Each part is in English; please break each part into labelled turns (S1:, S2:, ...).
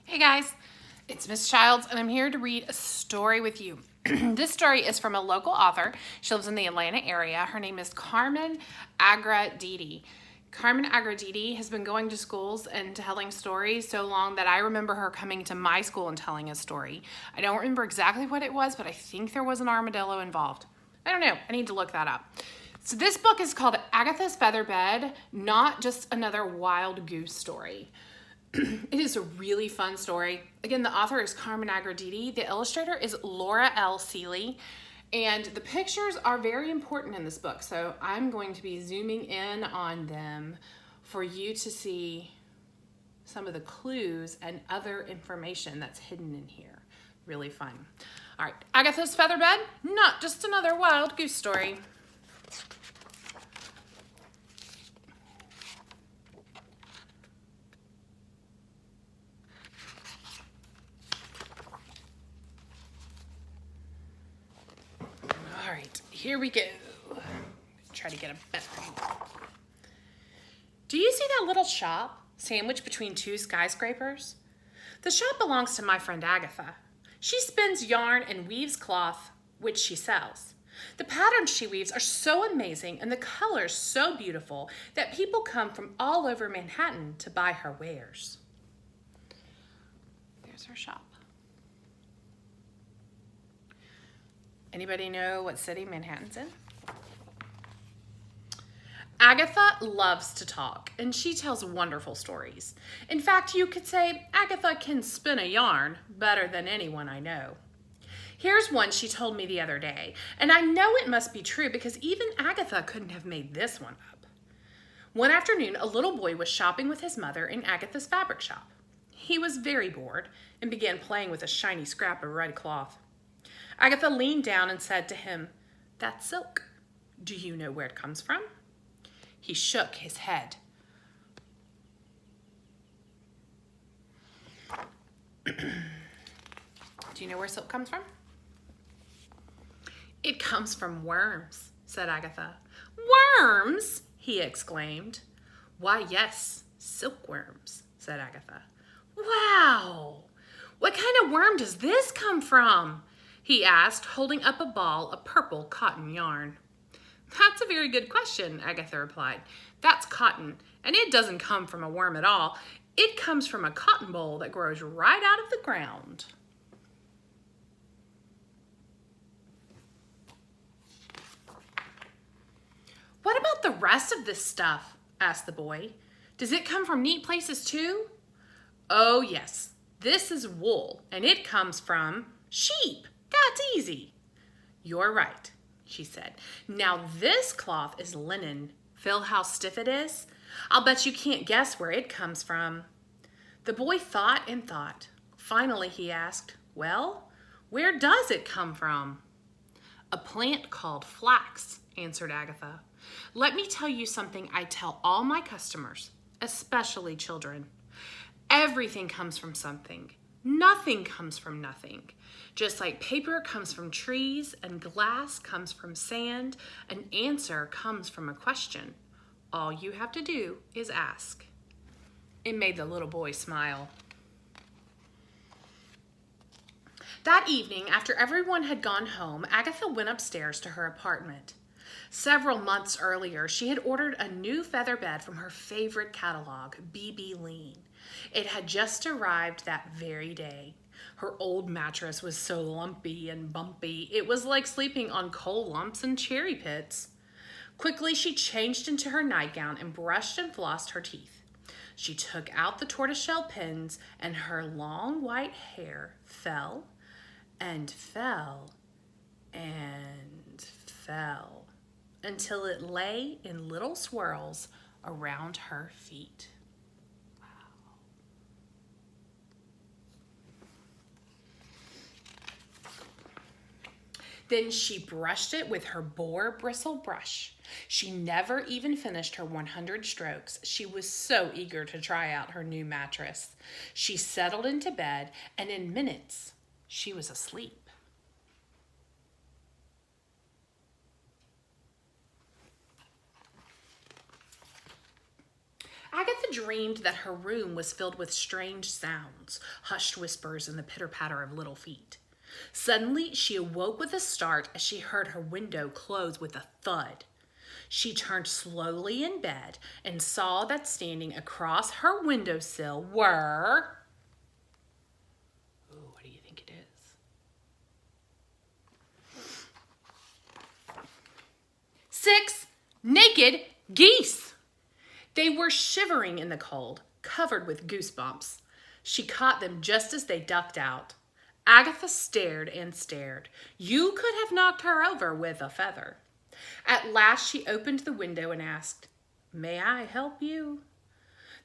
S1: Hey guys, it's Miss Childs and I'm here to read a story with you. This story is from a local author. She lives in the Atlanta area. Her name is Carmen Agradidi. Carmen Agradidi has been going to schools and telling stories so long that I remember her coming to my school and telling a story. I don't remember exactly what it was, but I think there was an armadillo involved. I don't know. I need to look that up. So this book is called Agatha's Featherbed, Not Just Another Wild Goose Story. It is a really fun story. Again, the author is Carmen Agradidi. The illustrator is Laura L. Seeley. And the pictures are very important in this book. So I'm going to be zooming in on them for you to see some of the clues and other information that's hidden in here. Really fun. All right, Agatha's Featherbed, Not Just Another Wild Goose Story. All right, here we go. Try to get a better angle. Do you see that little shop sandwiched between two skyscrapers? The shop belongs to my friend Agatha. She spins yarn and weaves cloth, which she sells. The patterns she weaves are so amazing and the colors so beautiful that people come from all over Manhattan to buy her wares. There's her shop. Anybody know what city Manhattan's in? Agatha loves to talk, and she tells wonderful stories. In fact, you could say Agatha can spin a yarn better than anyone I know. Here's one she told me the other day, and I know it must be true because even Agatha couldn't have made this one up. One afternoon, a little boy was shopping with his mother in Agatha's fabric shop. He was very bored and began playing with a shiny scrap of red cloth. Agatha leaned down and said to him, "That's silk. Do you know where it comes from?" He shook his head. Do you know where silk comes from? It comes from worms, said Agatha. Worms? He exclaimed. Why, yes, silkworms, said Agatha. Wow! What kind of worm does this come from? He asked, holding up a ball of purple cotton yarn. That's a very good question, Agatha replied. That's cotton, and it doesn't come from a worm at all. It comes from a cotton boll that grows right out of the ground. What about the rest of this stuff? Asked the boy. Does it come from neat places too? Oh, yes. This is wool, and it comes from sheep. That's easy. You're right, she said. Now this cloth is linen. Feel how stiff it is? I'll bet you can't guess where it comes from. The boy thought and thought. Finally, he asked, well, where does it come from? A plant called flax, answered Agatha. Let me tell you something I tell all my customers, especially children. Everything comes from something. Nothing comes from nothing. Just like paper comes from trees and glass comes from sand, an answer comes from a question. All you have to do is ask. It made the little boy smile. That evening, after everyone had gone home, Agatha went upstairs to her apartment. Several months earlier, she had ordered a new feather bed from her favorite catalog, B.B. Lean. It had just arrived that very day. Her old mattress was so lumpy and bumpy, it was like sleeping on coal lumps and cherry pits. Quickly, she changed into her nightgown and brushed and flossed her teeth. She took out the tortoiseshell pins, and her long white hair fell and fell and fell until it lay in little swirls around her feet. Then she brushed it with her boar bristle brush. She never even finished her 100 strokes. She was so eager to try out her new mattress. She settled into bed, and in minutes, she was asleep. Agatha dreamed that her room was filled with strange sounds, hushed whispers, and the pitter-patter of little feet. Suddenly, she awoke with a start as she heard her window close with a thud. She turned slowly in bed and saw that standing across her windowsill were... Ooh, what do you think it is? 6 naked geese. They were shivering in the cold, covered with goosebumps. She caught them just as they ducked out. Agatha stared and stared. You could have knocked her over with a feather. At last she opened the window and asked, "May I help you?"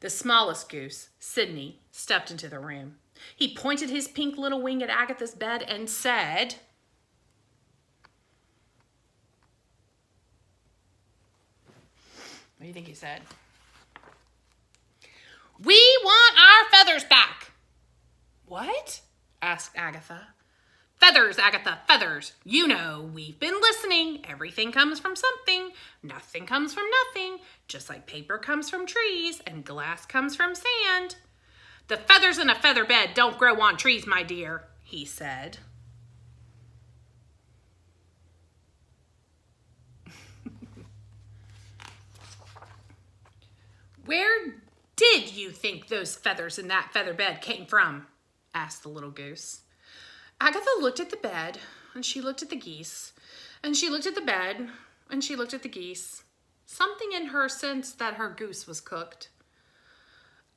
S1: The smallest goose, Sydney, stepped into the room. He pointed his pink little wing at Agatha's bed and said, what do you think he said? "We want our feathers back." "What?" asked Agatha. "Feathers, Agatha, feathers. You know, we've been listening. Everything comes from something. Nothing comes from nothing. Just like paper comes from trees and glass comes from sand." "The feathers in a feather bed don't grow on trees, my dear," he said. "Where did you think those feathers in that feather bed came from?" asked the little goose. Agatha looked at the bed, and she looked at the geese, and she looked at the bed, and she looked at the geese. Something in her sensed that her goose was cooked.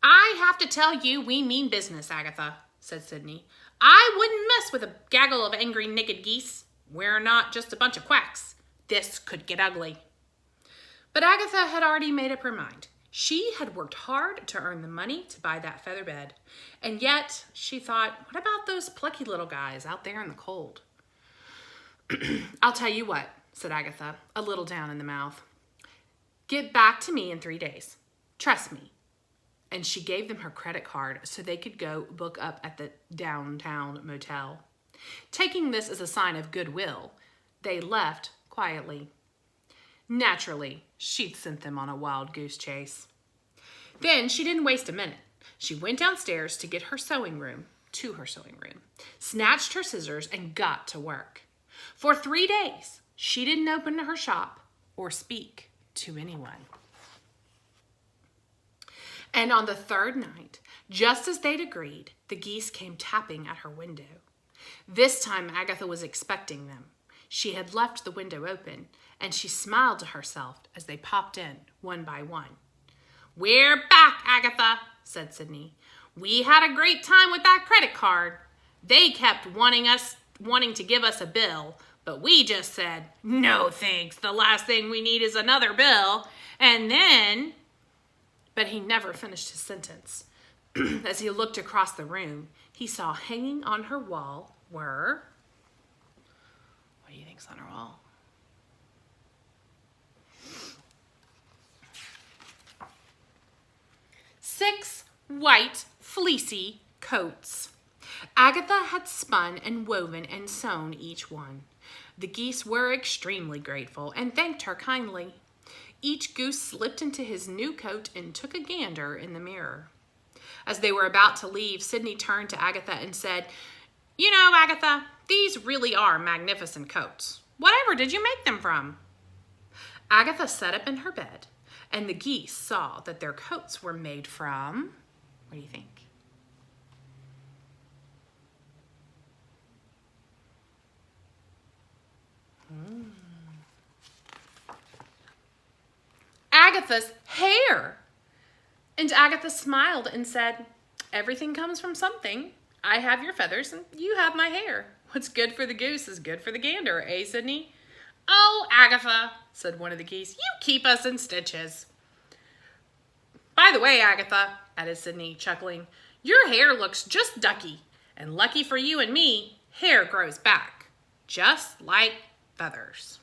S1: "I have to tell you we mean business, Agatha," said Sydney. "I wouldn't mess with a gaggle of angry naked geese. We're not just a bunch of quacks. This could get ugly." But Agatha had already made up her mind. She had worked hard to earn the money to buy that feather bed. And yet, she thought, what about those plucky little guys out there in the cold? "I'll tell you what," said Agatha, a little down in the mouth. "Get back to me in 3 days. Trust me." And she gave them her credit card so they could go book up at the downtown motel. Taking this as a sign of goodwill, they left quietly. Naturally, she'd sent them on a wild goose chase. Then she didn't waste a minute. She went downstairs to her sewing room, snatched her scissors, and got to work. For 3 days, she didn't open her shop or speak to anyone. And on the third night, just as they'd agreed, the geese came tapping at her window. This time, Agatha was expecting them. She had left the window open, and she smiled to herself as they popped in one by one. "We're back, Agatha," said Sydney. "We had a great time with that credit card. They kept wanting to give us a bill, but we just said, 'No thanks, the last thing we need is another bill.' And then..." But he never finished his sentence. As he looked across the room, he saw hanging on her wall were... What do you think's on her wall? Six white, fleecy coats. Agatha had spun and woven and sewn each one. The geese were extremely grateful and thanked her kindly. Each goose slipped into his new coat and took a gander in the mirror. As they were about to leave, Sydney turned to Agatha and said, "You know, Agatha, these really are magnificent coats. Whatever did you make them from?" Agatha sat up in her bed, and the geese saw that their coats were made from... What do you think? Agatha's hair. And Agatha smiled and said, "Everything comes from something. I have your feathers and you have my hair. What's good for the goose is good for the gander, eh, Sydney?" "Oh, Agatha," said one of the geese, "you keep us in stitches." "By the way, Agatha," added Sydney, chuckling, "your hair looks just ducky, and lucky for you and me, hair grows back, just like feathers."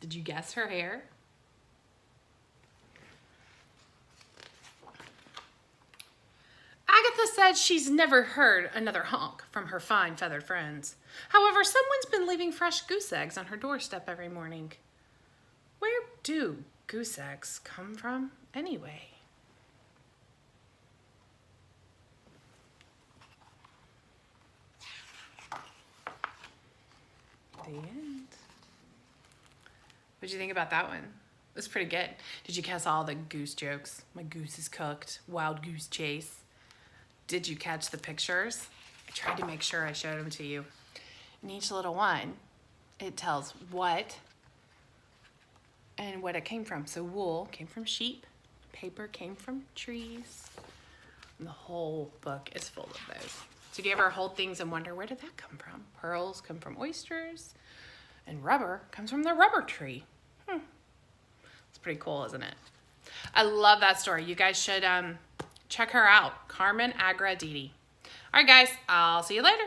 S1: Did you guess her hair? Agatha said she's never heard another honk from her fine feathered friends. However, someone's been leaving fresh goose eggs on her doorstep every morning. Where do goose eggs come from anyway? The end. What'd you think about that one? It was pretty good. Did you catch all the goose jokes? My goose is cooked. Wild goose chase. Did you catch the pictures? I tried to make sure I showed them to you. In each little one, it tells what and what it came from. So wool came from sheep. Paper came from trees. And the whole book is full of those. So do you ever hold things and wonder, where did that come from? Pearls come from oysters. And rubber comes from the rubber tree. It's pretty cool, isn't it? I love that story. You guys should check her out. Carmen Agraditi. All right, guys. I'll see you later.